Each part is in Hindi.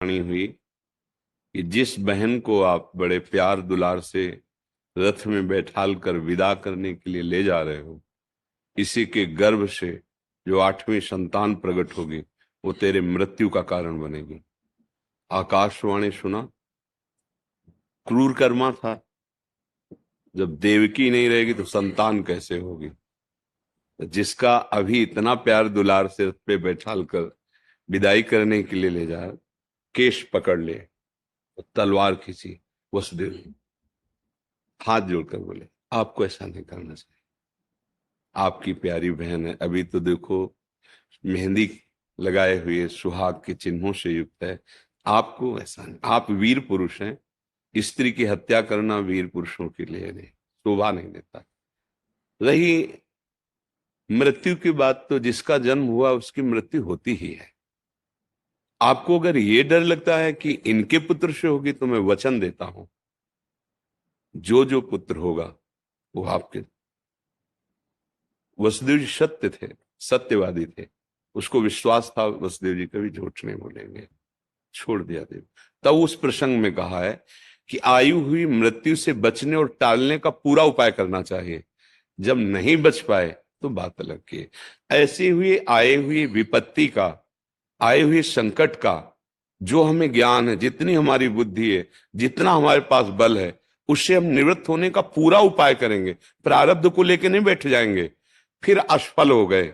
वाणी हुई कि जिस बहन को आप बड़े प्यार दुलार से रथ में बैठाल कर विदा करने के लिए ले जा रहे हो, इसी के गर्भ से जो 8वीं संतान प्रकट होगी वो तेरे मृत्यु का कारण बनेगी। आकाशवाणी सुना, क्रूर कर्मा था। जब देवकी नहीं रहेगी तो संतान कैसे होगी? जिसका अभी इतना प्यार दुलार से रथ पे बैठाल कर विदाई करने के लिए ले जा, केश पकड़ ले, तलवार खींची, वसुदेव हाथ जोड़कर बोले आपको ऐसा नहीं करना चाहिए। आपकी प्यारी बहन है, अभी तो देखो मेहंदी लगाए हुए सुहाग के चिन्हों से युक्त है। आपको ऐसा नहीं, आप वीर पुरुष हैं। स्त्री की हत्या करना वीर पुरुषों के लिए नहीं, शोभा नहीं देता। रही मृत्यु की बात, तो जिसका जन्म हुआ उसकी मृत्यु होती ही है। आपको अगर ये डर लगता है कि इनके पुत्र से होगी, तो मैं वचन देता हूं जो जो पुत्र होगा वो आपके। वसुदेव जी सत्य थे, सत्यवादी थे, उसको विश्वास था वसुदेव जी कभी झूठ नहीं बोलेंगे। छोड़ दिया देव। तब उस प्रसंग में कहा है कि आयु हुई मृत्यु से बचने और टालने का पूरा उपाय करना चाहिए। जब नहीं बच पाए तो बात अलग की। ऐसी हुई आए हुई विपत्ति का, आए हुए संकट का जो हमें ज्ञान है, जितनी हमारी बुद्धि है, जितना हमारे पास बल है, उससे हम निवृत्त होने का पूरा उपाय करेंगे। प्रारब्ध को लेकर नहीं बैठ जाएंगे फिर असफल हो गए,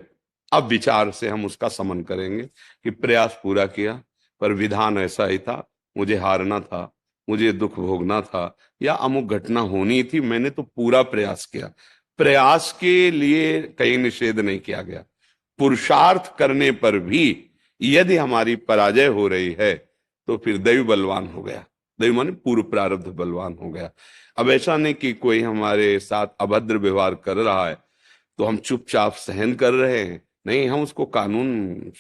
अब विचार से हम उसका समन करेंगे कि प्रयास पूरा किया पर विधान ऐसा ही था, मुझे हारना था, मुझे दुख भोगना था, या अमुक घटना होनी थी, मैंने तो पूरा प्रयास किया। प्रयास के लिए कहीं निषेध नहीं किया गया। पुरुषार्थ करने पर भी यदि हमारी पराजय हो रही है तो फिर दैव बलवान हो गया। दैव माने पूर्व प्रारब्ध बलवान हो गया। अब ऐसा नहीं कि कोई हमारे साथ अभद्र व्यवहार कर रहा है तो हम चुपचाप सहन कर रहे हैं, नहीं, हम उसको कानून,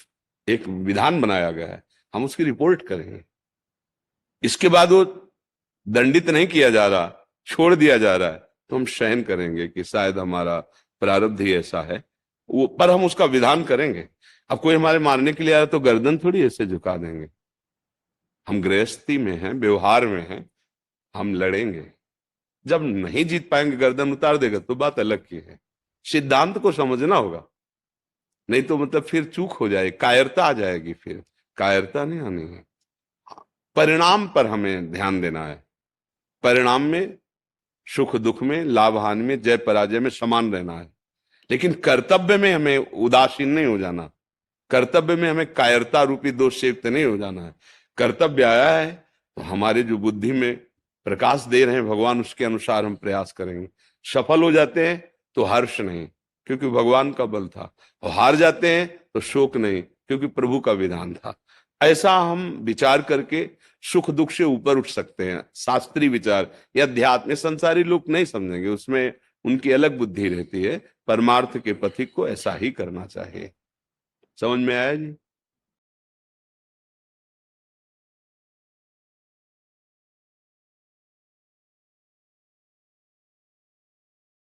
एक विधान बनाया गया है, हम उसकी रिपोर्ट करेंगे। इसके बाद वो दंडित नहीं किया जा रहा, छोड़ दिया जा रहा है, तो हम सहन करेंगे कि शायद हमारा प्रारब्ध ही ऐसा है, वो पर हम उसका विधान करेंगे। अब कोई हमारे मारने के लिए आया तो गर्दन थोड़ी ऐसे झुका देंगे। हम गृहस्थी में हैं, व्यवहार में हैं, हम लड़ेंगे। जब नहीं जीत पाएंगे, गर्दन उतार देगा तो बात अलग की है। सिद्धांत को समझना होगा, नहीं तो मतलब फिर चूक हो जाए, कायरता आ जाएगी। फिर कायरता नहीं आनी है। परिणाम पर हमें ध्यान देना है। परिणाम में, सुख दुख में, लाभ हानि में, जय पराजय में समान रहना है। लेकिन कर्तव्य में हमें उदासीन नहीं हो जाना। कर्तव्य में हमें कायरता रूपी दोष से युक्त नहीं हो जाना है। कर्तव्य आया है तो हमारे जो बुद्धि में प्रकाश दे रहे हैं भगवान, उसके अनुसार हम प्रयास करेंगे। सफल हो जाते हैं तो हर्ष नहीं, क्योंकि भगवान का बल था, और हार जाते हैं तो शोक नहीं, क्योंकि प्रभु का विधान था। ऐसा हम विचार करके सुख दुख से ऊपर उठ सकते हैं। शास्त्रीय विचार या अध्यात्म, संसारी लोग नहीं समझेंगे, उसमें उनकी अलग बुद्धि रहती है। परमार्थ के पथिक को ऐसा ही करना चाहिए। समझ में आया जी?